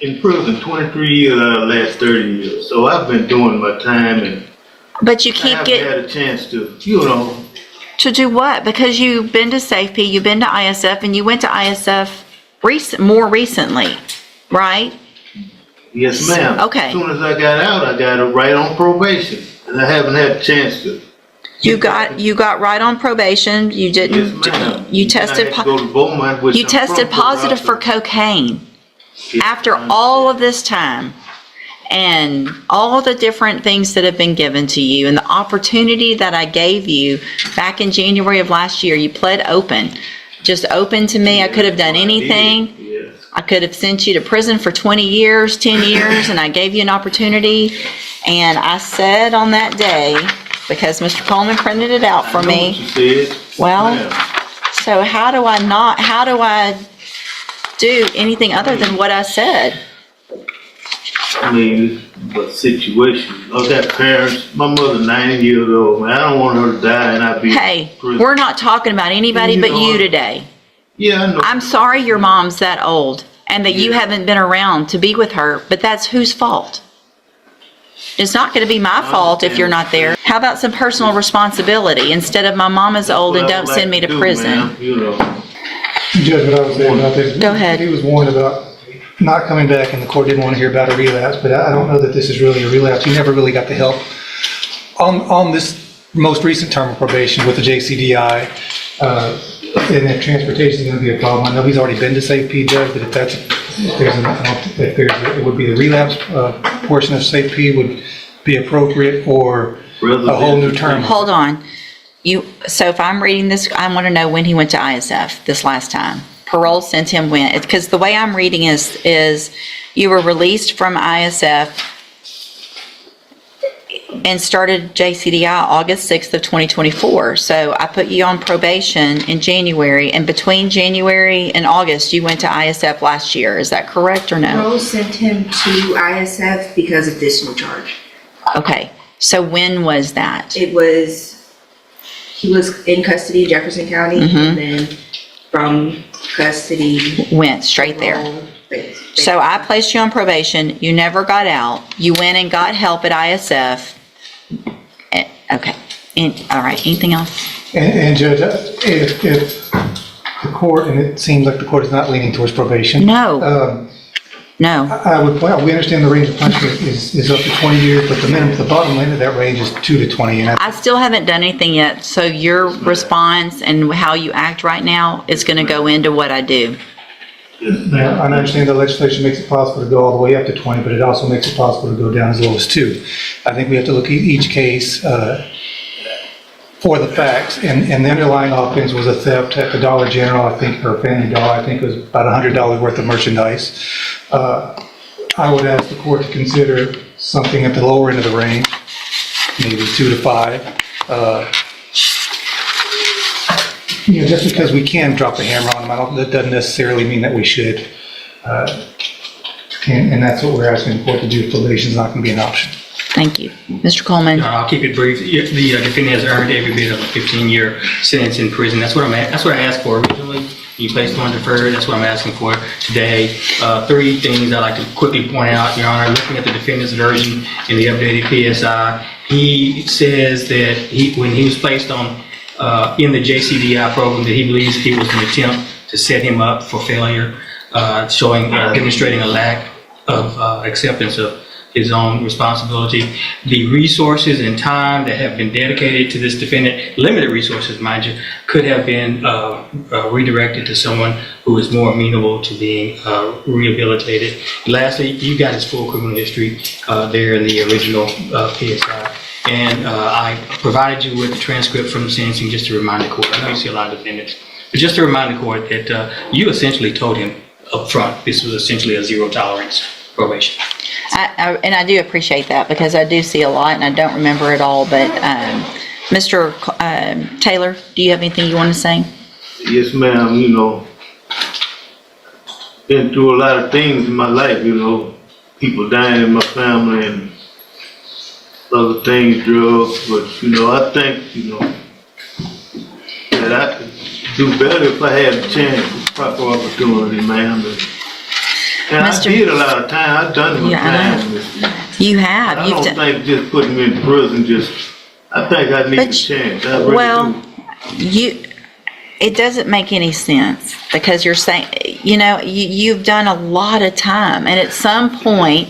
in prison 23 years out of the last 30 years. So I've been doing my time, and But you I keep haven't had a chance to, you know. to do what? Because you've been to SafeP, you've been to ISF, and you went to ISF more recently, right? Yes, ma'am. Okay. As soon as I got out, I got it right on probation, and I haven't had a chance to. You got right on probation. You didn't. Yes, ma'am. You tested. I had to go to Beaumont, which You I'm tested from, positive for cocaine after all of this time, and all the different things that have been given to you, and the opportunity that I gave you back in January of last year. You pled open, just open to me. I could have done anything. Yes. I could have sent you to prison for 20 years, 10 years, and I gave you an opportunity. And I said on that day, because Mr. Coleman printed it out for I know me. what you said. Well, Yeah. so how do I do anything other than what I said? I mean, the situation. I got parents. My mother 90 years old, man. I don't want her to die and I be Hey, in prison. we're not talking about anybody You but know you what? today. Yeah, I know. I'm sorry your mom's that old and that you Yeah. haven't been around to be with her, but that's whose fault? It's not going to be my fault if you're not there. How about some personal responsibility instead of my mom is old and What I don't would send like me to do, prison? ma'am, you know. Judge, what I was saying about this. Go ahead. He was warned about not coming back, and the court didn't want to hear about a relapse, but I don't know that this is really a relapse. He never really got the help. On this most recent term of probation with the JCDI, and if transportation is going to be a problem, I know he's already been to SafeP, Judge, but it would be a relapse portion of SafeP would be appropriate, or a whole new term. Hold on. So if I'm reading this, I want to know when he went to ISF this last time. Parole sent him when, because the way I'm reading is you were released from ISF and started JCDI August 6th of 2024. So I put you on probation in January, and between January and August, you went to ISF last year. Is that correct or no? Rose sent him to ISF because of additional charge. Okay. So when was that? He was in custody in Jefferson County, and then from custody. Went straight there. So I placed you on probation. You never got out. You went and got help at ISF. Okay. All right. Anything else? And Judge, if the court, and it seems like the court is not leaning towards probation. No. No. I would point out, we understand the range of punishment is up to 20 years, but the bottom line of that range is 2 to 20. And I still haven't done anything yet. So your response and how you act right now is going to go into what I do. I understand the legislation makes it possible to go all the way up to 20, but it also makes it possible to go down as low as 2. I think we have to look at each case for the facts, and the underlying offense was a theft at the Dollar General, I think, or Family Dollar. I think it was about $100 worth of merchandise. I would ask the court to consider something at the lower end of the range, maybe 2 to 5. Just because we can drop the hammer on them, that doesn't necessarily mean that we should. And that's what we're asking the court to do. Probation is not going to be an option. Thank you. Mr. Coleman. I'll keep it brief. The defendant has earned every bit of a 15-year sentence in prison. That's what I asked for originally. You placed on deferred. That's what I'm asking for today. 3 things I'd like to quickly point out, Your Honor. Looking at the defendant's version in the updated PSI, he says that when he was placed on in the JCDI program, that he believes it was an attempt to set him up for failure, demonstrating a lack of acceptance of his own responsibility. The resources and time that have been dedicated to this defendant, limited resources, mind you, could have been redirected to someone who is more amenable to being rehabilitated. Lastly, you got his full criminal history there in the original PSI. And I provided you with the transcript from the sentencing just to remind the court. I know you see a lot of defendants, but just to remind the court that you essentially told him up front this was essentially a zero tolerance probation. And I do appreciate that because I do see a lot and I don't remember it all. But Mr. Taylor, do you have anything you want to say? Yes, ma'am. You know, been through a lot of things in my life. You know, people dying in my family and other things, drugs. But you know, I think that I could do better if I had a chance, proper opportunity, ma'am. And I Mr. did a lot of time, I've done my Yeah, I time. You have. I You've don't done. think just putting me in prison I think I need But a chance. I really well, do. it doesn't make any sense because you're saying, you've done a lot of time, and at some point,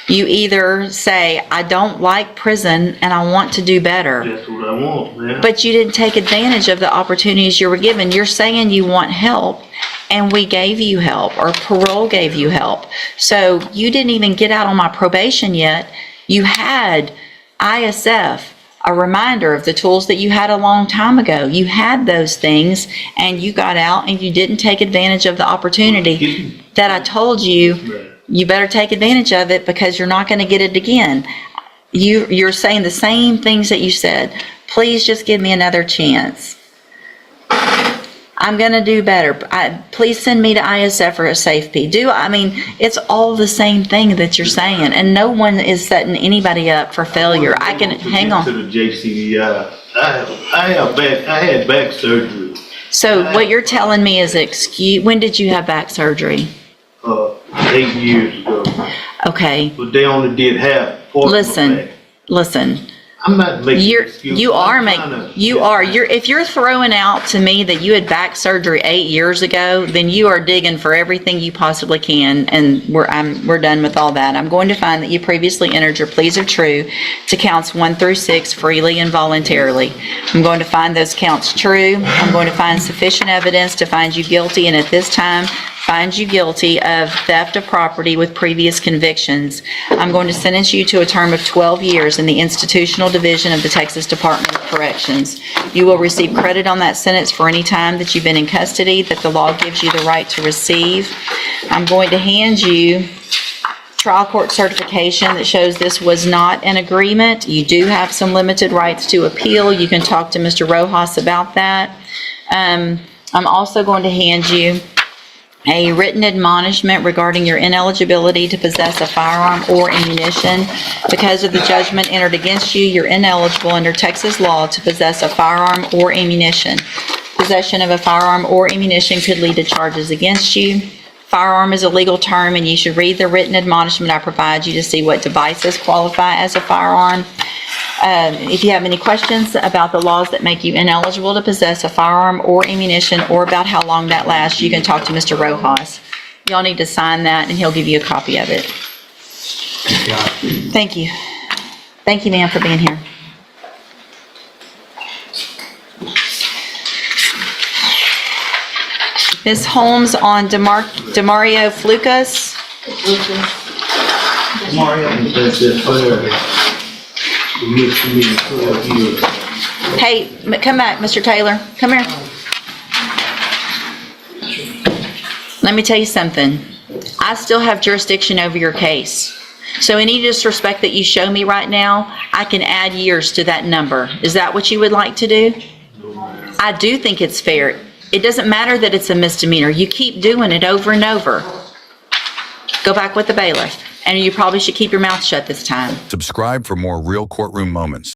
you either say, I don't like prison and I want to do better, That's what I want, man. but you didn't take advantage of the opportunities you were given. You're saying you want help, and we gave you help, or parole gave you help. So you didn't even get out on my probation yet. You had ISF, a reminder of the tools that you had a long time ago. You had those things, and you got out, and you didn't take advantage of the opportunity that I told you. Right. You better take advantage of it because you're not going to get it again. You're saying the same things that you said. Please just give me another chance. I'm going to do better. Please send me to ISF or a safe P. It's all the same thing that you're saying, and no one is setting anybody up for failure. I can, hang on. To the JCDI. I had back surgery. So what you're telling me is when did you have back surgery? 8 years ago. Okay, But they only did half. listen. I'm not making excuses. If you're throwing out to me that you had back surgery 8 years ago, then you are digging for everything you possibly can, and we're done with all that. I'm going to find that you previously entered your pleas are true to counts 1 through 6 freely and voluntarily. I'm going to find those counts true. I'm going to find sufficient evidence to find you guilty, and at this time, find you guilty of theft of property with previous convictions. I'm going to sentence you to a term of 12 years in the institutional division of the Texas Department of Corrections. You will receive credit on that sentence for any time that you've been in custody that the law gives you the right to receive. I'm going to hand you trial court certification that shows this was not an agreement. You do have some limited rights to appeal. You can talk to Mr. Rojas about that. I'm also going to hand you a written admonishment regarding your ineligibility to possess a firearm or ammunition. Because of the judgment entered against you, you're ineligible under Texas law to possess a firearm or ammunition. Possession of a firearm or ammunition could lead to charges against you. Firearm is a legal term, and you should read the written admonishment I provide you to see what devices qualify as a firearm. If you have any questions about the laws that make you ineligible to possess a firearm or ammunition, or about how long that lasts, you can talk to Mr. Rojas. Y'all need to sign that, and he'll give you a copy of it. Thank you. Thank you, ma'am, for being here. Ms. Holmes on Demario Flukas. That's it for her. You missed me 12 years. Hey, come back, Mr. Taylor. Come here. Let me tell you something. I still have jurisdiction over your case. So any disrespect that you show me right now, I can add years to that number. Is that what you would like to do? I do think it's fair. It doesn't matter that it's a misdemeanor. You keep doing it over and over. Go back with the bailiff. And you probably should keep your mouth shut this time. Subscribe for more real courtroom moments.